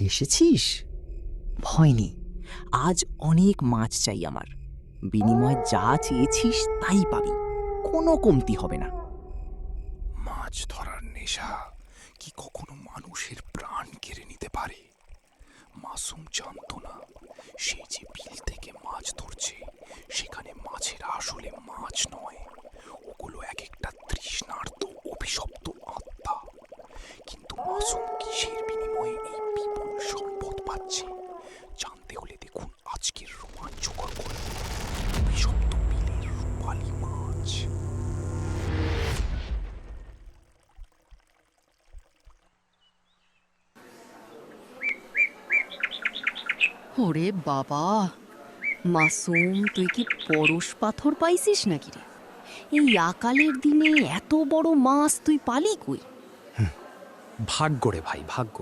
এসেছিস? ভয় নেই, আজ অনেক মাছ চাই আমার। বিনিময়ে যা চেয়েছিস তাই পাবি, কোনো কমতি হবে না। মাছ ধরার নেশা কি কখনো মানুষের প্রাণ কেড়ে নিতে পারে? মাসুম জানতো না সে যে বিল থেকে মাছ ধরছে সেখানে মাছের আসলে মাছ নয়, ওগুলো এক একটা তৃষ্ণার্ত অভিশপ্ত আত্মা। কিন্তু মাসুম কিসের বিনিময়ে এই বিপুল সম্পদ পাচ্ছে জানতে হলে দেখুন আজকের রোমাঞ্চকর গল্প, অভিশপ্ত বিলের রূপালী মাছ। ওরে বাবা, মাসুম তুই কি পরশ পাথর পাইছিস নাকি রে? এই আকালের দিনে এত বড় মাছ তুই পালি কই? ভাগ্য রে ভাই, ভাগ্য।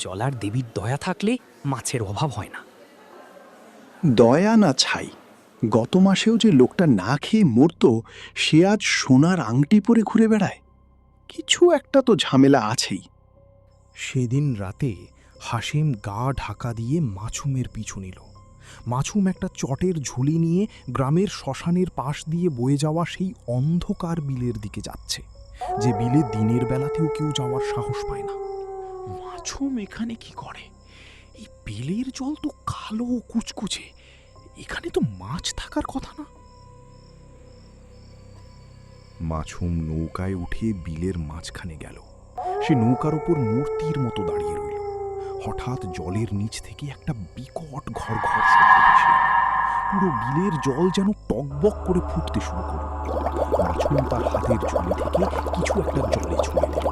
জলার দেবীর দয়া থাকলে মাছের অভাব হয় না। দয়া না ছাই, গত মাসেও যে লোকটা না খেয়ে মরতো সে আজ সোনার আংটি পরে ঘুরে বেড়ায়। কিছু একটা তো ঝামেলা আছেই। সেদিন রাতে হাসিম গা ঢাকা দিয়ে মাছুমের পিছু নিল। মাছুম একটা চটের ঝুলি নিয়ে গ্রামের শ্মশানের পাশ দিয়ে বয়ে যাওয়া সেই অন্ধকার বিলের দিকে যাচ্ছে, যে বিলে দিনের বেলাতেও কেউ যাওয়ার সাহস পায় না। মাছুম এখানে কি করে? এই বিলের জল তো কালো কুচকুচে, এখানে তো মাছ থাকার কথা না। মাছুম নৌকায় উঠে বিলের মাঝখানে গেল। সে নৌকার ওপর মূর্তির মতো দাঁড়িয়ে রইল। হঠাৎ জলের নিচ থেকে একটা বিকট ঘর ঘর শব্দ ভেসে এলো। পুরো বিলের জল যেন টকবক করে ফুটতে শুরু করল। মাছুম তার হাতের ঝুলি থেকে কিছু একটা জলে ছুঁড়ে দিল।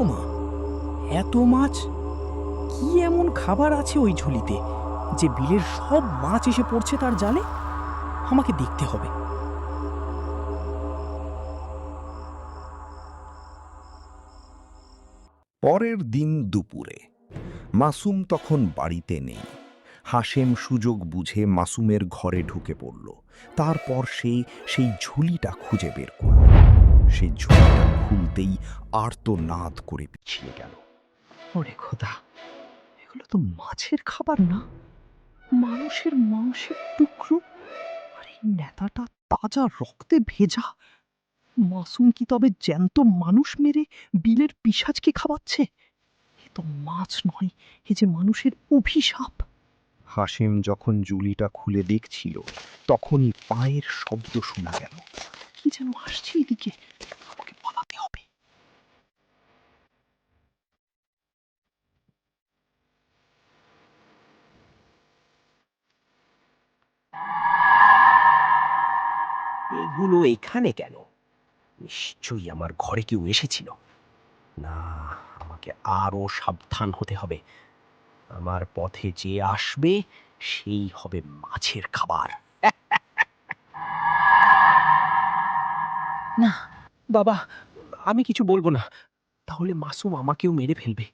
ওমা, এত মাছ! কি এমন খাবার আছে ওই ঝুলিতে যে বিলের সব মাছ এসে পড়ছে তার জালে? আমাকে দেখতে হবে। পরের দিন দুপুরে মাসুম তখন বাড়িতে নেই। হাশেম সুযোগ বুঝে মাসুমের ঘরে ঢুকে পড়ল। তারপর সে সেই ঝুলিটা খুঁজে বের করল। সেই ঝুলিটা খুলতেই আর্তনাদ করে পিছিয়ে গেল। ওরে খোদা, এগুলো তো মাছের খাবার না, মানুষের মাংসের টুকরো। আর এই নেতাটা তাজা রক্তে ভেজা। মাসুম কি তবে জ্যান্ত মানুষ মেরে বিলের পিশাচকে খাওয়াচ্ছে? এ তো মাছ নয়, এ যে মানুষের অভিশাপ। হাশেম যখন ঝুলিটা খুলে দেখছিল তখনই পায়ের শব্দ শোনা গেল। কি যেন আসছে এদিকে, আমাকে পালাতে হবে। এগুলো এখানে কেন? নিশ্চয়ই আমার ঘরে কেউ এসেছিল। না, আমাকে আরো সাবধান হতে হবে। আমার পথে যে আসবে সেই হবে মাছের খাবার। না বাবা, আমি কিছু বলবো না, তাহলে মাসুম আমাকেও মেরে ফেলবে।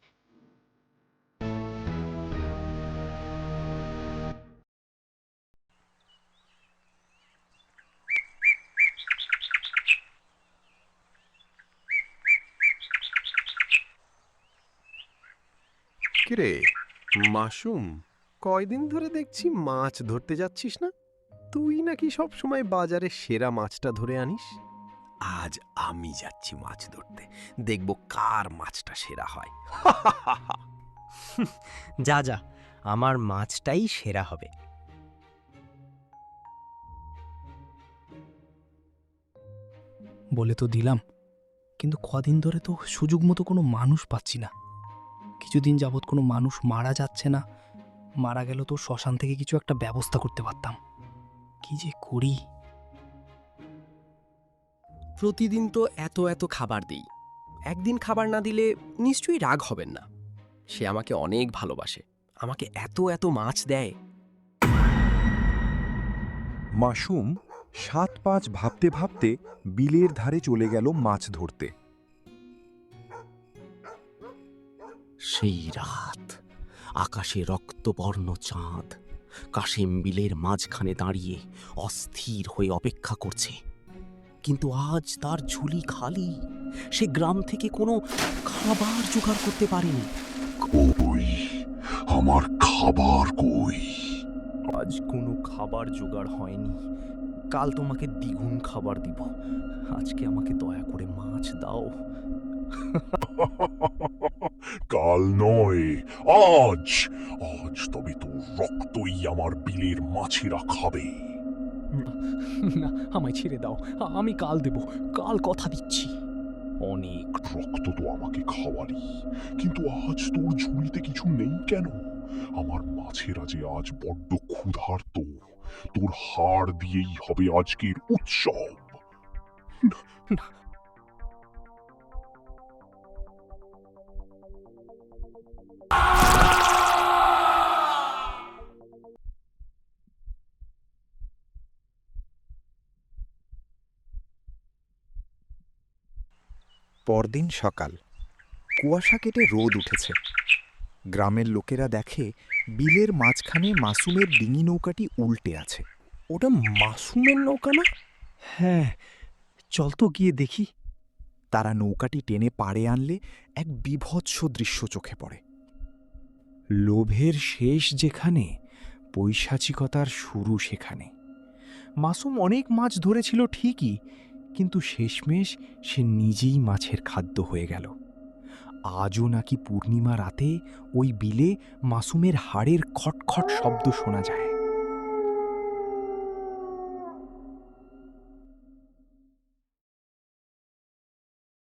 কিরে মাসুম, কয়দিন ধরে দেখছি মাছ ধরতে যাচ্ছিস না? তুই নাকি সব সময় বাজারে সেরা মাছটা ধরে আনিস। আজ আমি যাচ্ছি মাছ ধরতে, দেখব কার মাছটা সেরা হয়। যা যা, আমার মাছটাই সেরা হবে। বলে তো দিলাম, কিন্তু কদিন ধরে তো সুযোগ মতো কোনো মানুষ পাচ্ছি না। কিছুদিন যাবৎ কোনো মানুষ মারা যাচ্ছে না। মারা গেল তো শ্মশান থেকে কিছু একটা ব্যবস্থা করতে পারতাম। কি যে করি! প্রতিদিন তো এত এত খাবার দিই, একদিন খাবার না দিলে নিশ্চয়ই রাগ হবেন না। সে আমাকে অনেক ভালোবাসে, আমাকে এত এত মাছ দেয়। মাসুম ৭-৫ ভাবতে ভাবতে বিলের ধারে চলে গেল মাছ ধরতে। সেই রাত, আকাশে রক্তবর্ণ চাঁদ কাশিম বিলের মাঝখানে দাঁড়িয়ে অস্থির হয়ে অপেক্ষা করছে। কিন্তু আজ তার ঝুলি খালি। সে গ্রাম থেকে কোনো খাবার জোগাড় করতে পারেনি। কই আমার খাবার কই? আজ কোনো খাবার জোগাড় হয়নি, কাল তোমাকে দ্বিগুণ খাবার দিব। আজকে আমাকে দয়া করে মাছ দাও। কাল নয়, আজ। আজ তবে তোর রক্তই আমার বিলের মাছেরা খাবে। না, আমায় ছেড়ে দাও, আমি কাল দেব, কাল কথা দিচ্ছি। অনেক রক্ত তো আমাকে খাওয়ালি, কিন্তু আজ তোর ঝুলিতে কিছু নেই কেন? আমার মাছেরা যে আজ বড্ড ক্ষুধার্ত। তোর হাড় দিয়েই হবে আজকের উৎসব। পরদিন সকাল, কুয়াশা কেটে রোদ উঠেছে। গ্রামের লোকেরা দেখে বিলের মাঝখানে মাসুমের ডিঙি নৌকাটি উল্টে আছে। ওটা মাসুমের নৌকা না? হ্যাঁ, চল তো গিয়ে দেখি। তারা নৌকাটি টেনে পাড়ে আনলে এক বীভৎস দৃশ্য চোখে পড়ে। লোভের শেষ যেখানে, পৈশাচিকতার শুরু সেখানে। মাসুম অনেক মাছ ধরেছিল ঠিকই, কিন্তু শেষমেশ সে নিজেই মাছের খাদ্য হয়ে গেল। আজও নাকি পূর্ণিমা রাতে ওই বিলে মাসুমের হাড়ের খটখট শব্দ শোনা যায়।